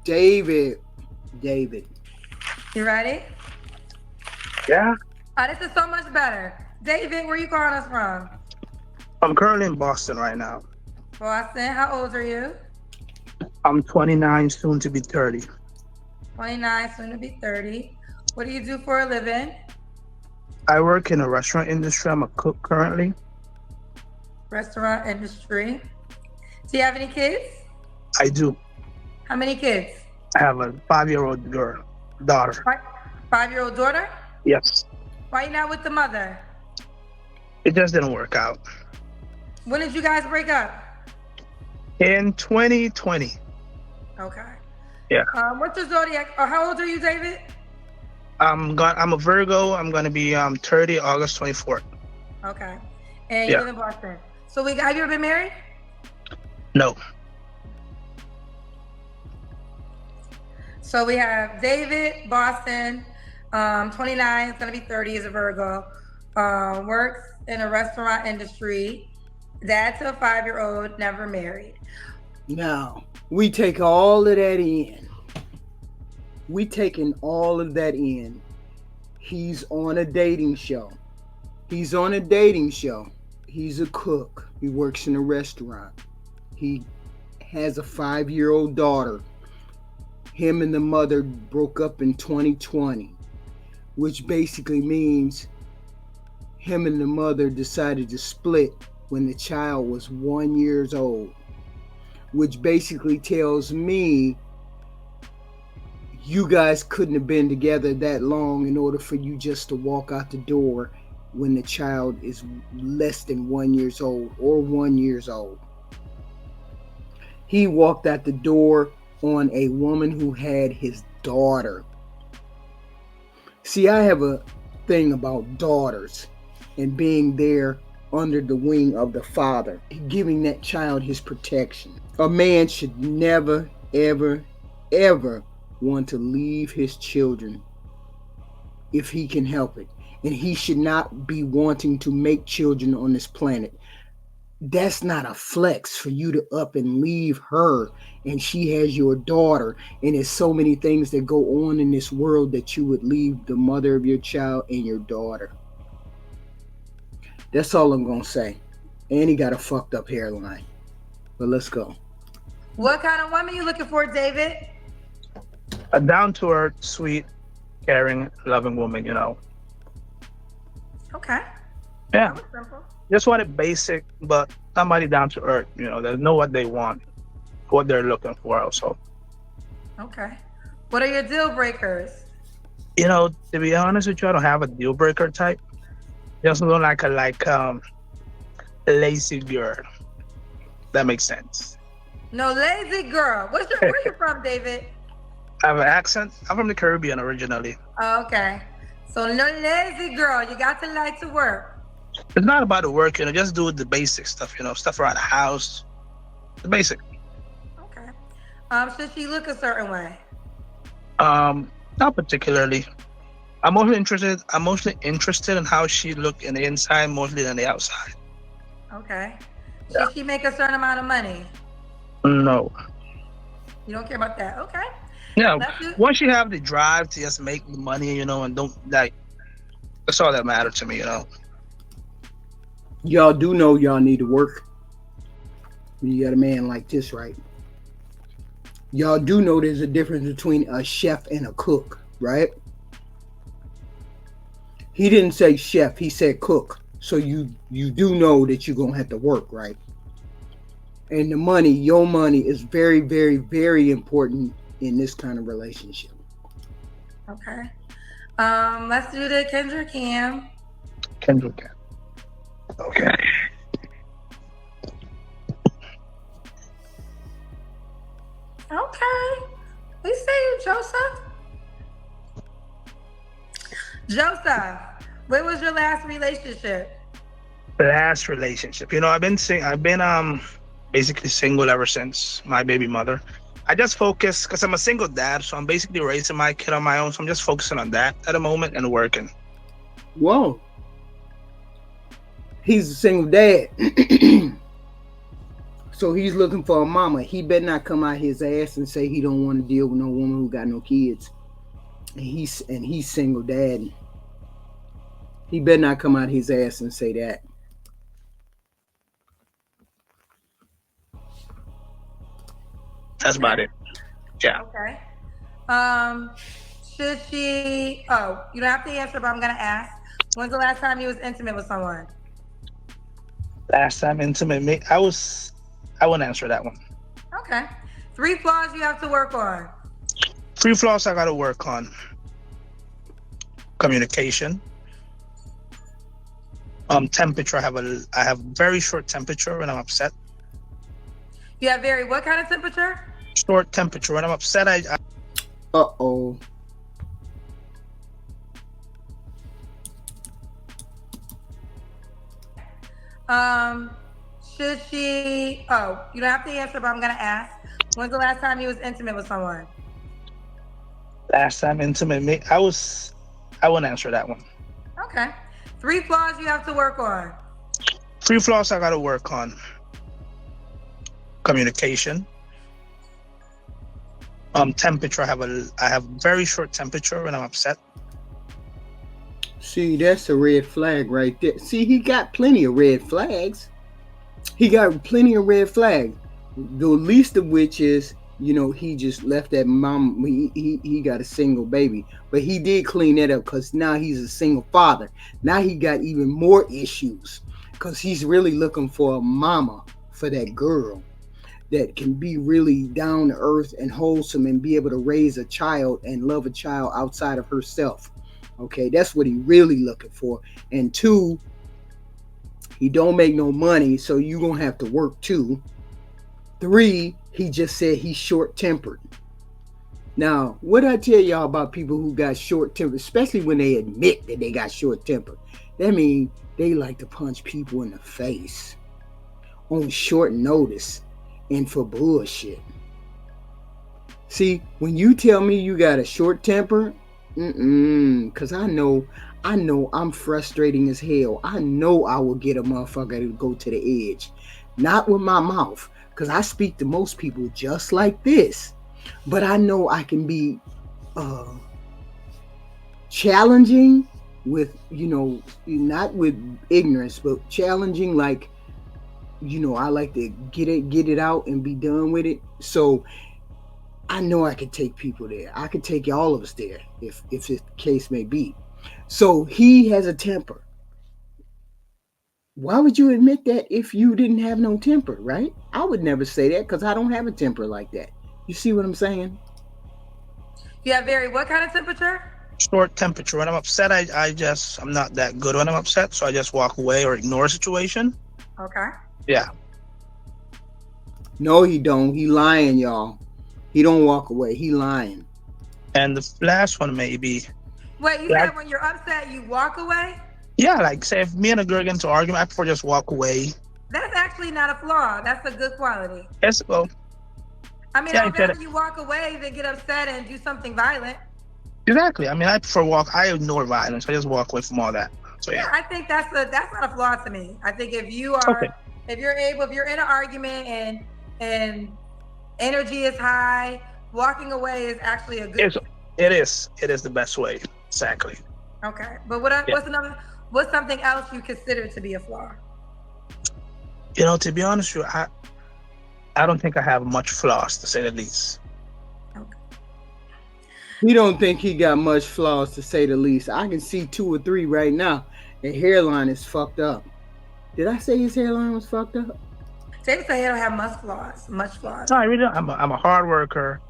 David. David. You ready? Yeah, This is so much better. David, where you calling us from? I'm currently in Boston right now. Boston. How old are you? I'm 29, soon to be 30. 29, soon to be 30. What do you do for a living? I work in a restaurant industry. I'm a cook currently. Restaurant industry. Do you have any kids? I do. How many kids? I have a 5-year-old girl, daughter. 5-year-old daughter? Yes, Why you not with the mother? it just didn't work out. When did you guys break up? In 2020. Okay. Yeah, What's your zodiac? Or how old are you, David? I'm a Virgo. I'm gonna be 30 August 24th. Okay. And you Yeah. live in Boston. So have you ever been married? No. So we have David, Boston, 29, is gonna be 30, is a Virgo. Works in a restaurant industry. Dad to a 5-year-old, never married. Now, we take all of that in. We taking all of that in. He's on a dating show. He's on a dating show. He's a cook. He works in a restaurant. He has a 5-year-old daughter. Him and the mother broke up in 2020, which basically means him and the mother decided to split when the child was 1 year old, which basically tells me you guys couldn't have been together that long in order for you just to walk out the door when the child is less than 1 year old or 1 year old. He walked out the door on a woman who had his daughter. See, I have a thing about daughters and being there under the wing of the father, giving that child his protection. A man should never, ever, ever want to leave his children if he can help it. And he should not be wanting to make children on this planet. That's not a flex for you to up and leave her and she has your daughter, and there's so many things that go on in this world that you would leave the mother of your child and your daughter. That's all I'm gonna say. And he got a fucked up hairline. But let's go. What kind of woman you looking for, David? A down to earth, sweet, caring, loving woman. Okay. Yeah. That was simple. Just want it basic, but somebody down to earth. They know what they want, what they're looking for also. Okay. What are your deal breakers? To be honest with you, I don't have a deal breaker type. Just don't like a lazy girl. That makes sense. No lazy girl. Where you from, David? I have an accent. I'm from the Caribbean originally. Okay. So no lazy girl. You got to like to work. It's not about the work, just do the basic stuff, stuff around the house. The basic. Okay. Should she look a certain way? Not particularly. I'm mostly interested in how she look in the inside mostly than the outside. Okay. Yeah. Should she make a certain amount of money? No. You don't care about that. Okay. Yeah. Once you have the drive to just make the money, and don't that's all that matters to me, Y'all do know y'all need to work when you got a man like this, right? Y'all do know there's a difference between a chef and a cook, right? He didn't say chef, he said cook. So you do know that you're going to have to work, right? And the money, your money, is very, very, very important in this kind of relationship. Okay. Let's do the Kendra Cam. Kendra Cam. Okay. Okay. We see you, Joseph. Joseph, where was your last relationship? Last relationship. I've been basically single ever since my baby mother. I just focus because I'm a single dad, so I'm basically raising my kid on my own. So I'm just focusing on that at the moment and working. Whoa. He's a single dad. So he's looking for a mama. He better not come out his ass and say he don't want to deal with no woman who got no kids. And he's single dad. He better not come out his ass and say that. That's about it. Yeah. Okay. Should she? Oh, you don't have to answer, but I'm gonna ask. When's the last time you was intimate with someone? Last time intimate me, I wouldn't answer that one. Okay. 3 flaws you have to work on. 3 flaws I gotta work on. Communication. Temperature. I have very short temperature when I'm upset. You have very what kind of temperature? Short temperature when I'm upset. I Uh-oh. Should she? Oh, you don't have to answer, but I'm gonna ask. When's the last time you was intimate with someone? last time intimate me, I wouldn't answer that one. Okay. 3 flaws you have to work on. 3 flaws I gotta work on. Communication. Temperature. I have very short temperature when I'm upset. See, that's a red flag right there. See, he got plenty of red flags. He got plenty of red flags. The least of which is, he just left that mom. He got a single baby, but he did clean that up because now he's a single father. Now he got even more issues because he's really looking for a mama for that girl that can be really down to earth and wholesome and be able to raise a child and love a child outside of herself. Okay, that's what he really looking for. And 2, he don't make no money, so you gonna have to work too. 3, he just said he's short-tempered. Now, what I tell y'all about people who got short-tempered, especially when they admit that they got short-tempered, that means they like to punch people in the face on short notice and for bullshit. See, when you tell me you got a short temper, because I know I'm frustrating as hell. I know I will get a motherfucker to go to the edge. Not with my mouth, because I speak to most people just like this. But I know I can be challenging with, not with ignorance, but challenging like, I like to get it out and be done with it. So I know I could take people there. I could take all of us there if the case may be. So he has a temper. Why would you admit that if you didn't have no temper, right? I would never say that because I don't have a temper like that. You see what I'm saying? You have very what kind of temperature? Short temperature. When I'm upset, I'm not that good when I'm upset, so I just walk away or ignore a situation. Okay. Yeah. No, he don't. He lying, y'all. He don't walk away. He lying. And the last one maybe. Wait, you said when you're upset, you walk away? Yeah, like say if me and a girl get into an argument, I prefer just walk away. That's actually not a flaw. That's a good quality. Yes, well. I mean, I'd rather you walk away than get upset and do something violent. Exactly. I mean, I prefer walk. I ignore violence. I just walk away from all that. So yeah. I think that's not a flaw to me. I think if you are, if you're in an argument and energy is high, walking away is actually a good. It is the best way. Exactly. Okay, but what's something else you consider to be a flaw? To be honest with you, I don't think I have much flaws, to say the least. Okay. He don't think he got much flaws, to say the least. I can see 2 or 3 right now. The hairline is fucked up. Did I say his hairline was fucked up? James said he don't have much flaws. No, I really don't. I'm a hard worker.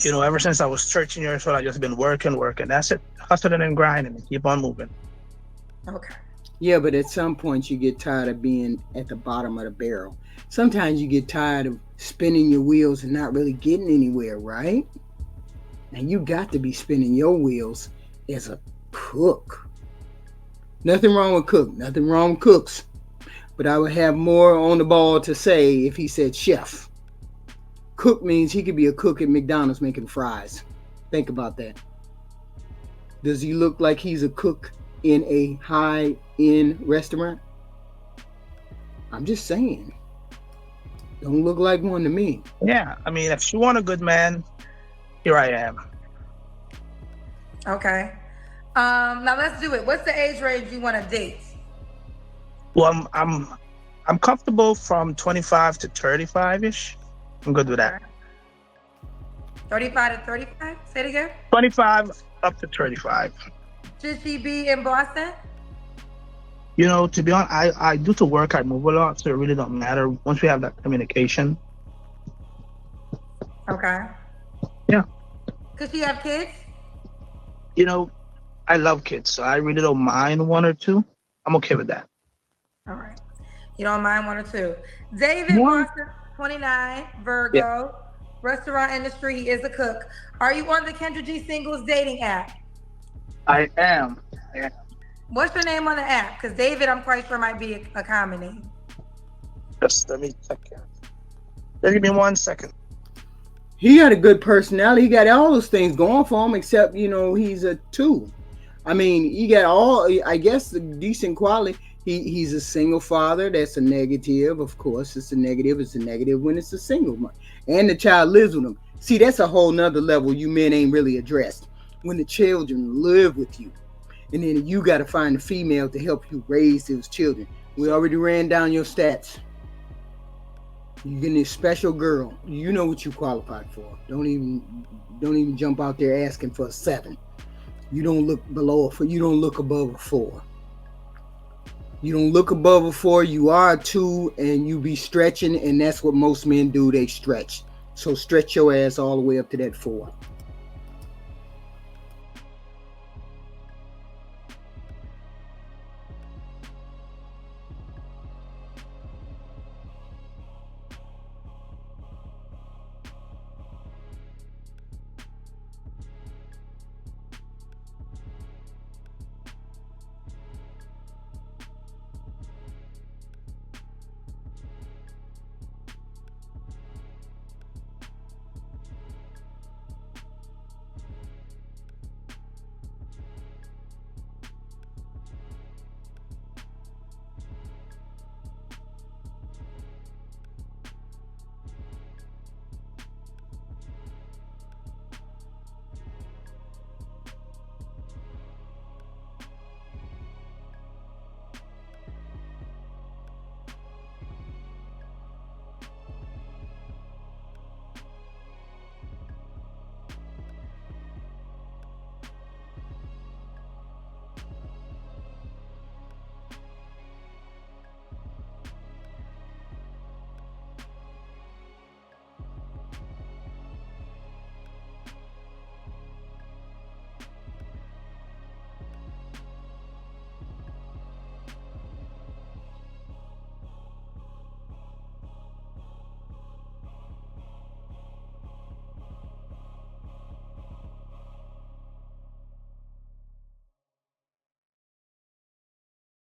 Ever since I was 13 years old, I just been working. That's it. Hustling and grinding and keep on moving. Okay. Yeah, but at some point you get tired of being at the bottom of the barrel. Sometimes you get tired of spinning your wheels and not really getting anywhere, right? And you got to be spinning your wheels as a cook. Nothing wrong with cook. Nothing wrong with cooks. But I would have more on the ball to say if he said chef. Cook means he could be a cook at McDonald's making fries. Think about that. Does he look like he's a cook in a high-end restaurant? I'm just saying. Don't look like one to me. Yeah, I mean, if she want a good man, here I am. Okay. Now let's do it. What's the age range you want to date? Well, I'm comfortable from 25 to 35 ish. I'm good with Okay. that. 35 to 35? Say it again. 25 up to 35. Should she be in Boston? You know, to be honest, I do to work. I move a lot, so it really don't matter once we have that communication. Okay. Yeah. Could she have kids? You know, I love kids, so I really don't mind one or two. I'm okay with that. All right. You don't mind one or two. David One. Boston, 29, Yeah, Virgo, restaurant industry. He is a cook. Are you on the Kendra G Singles dating app? I am. Yeah. What's your name on the app? Because David, I'm quite sure might be a common name. Just let me check it. Just give me 1 second. He got a good personality. He got all those things going for him, except, he's a 2. I mean, he got all, I guess, the decent quality. He's a single father. That's a negative. Of course, it's a negative. It's a negative when it's a single one. And the child lives with him. See, that's a whole nother level you men ain't really addressed. When the children live with you. And then you got to find a female to help you raise those children. We already ran down your stats. You're getting a special girl. You know what you qualified for. Don't even jump out there asking for a 7. You don't look below a 4. You don't look above a 4. You don't look above a 4. You are a 2, and you be stretching, and that's what most men do. They stretch. So stretch your ass all the way up to that 4.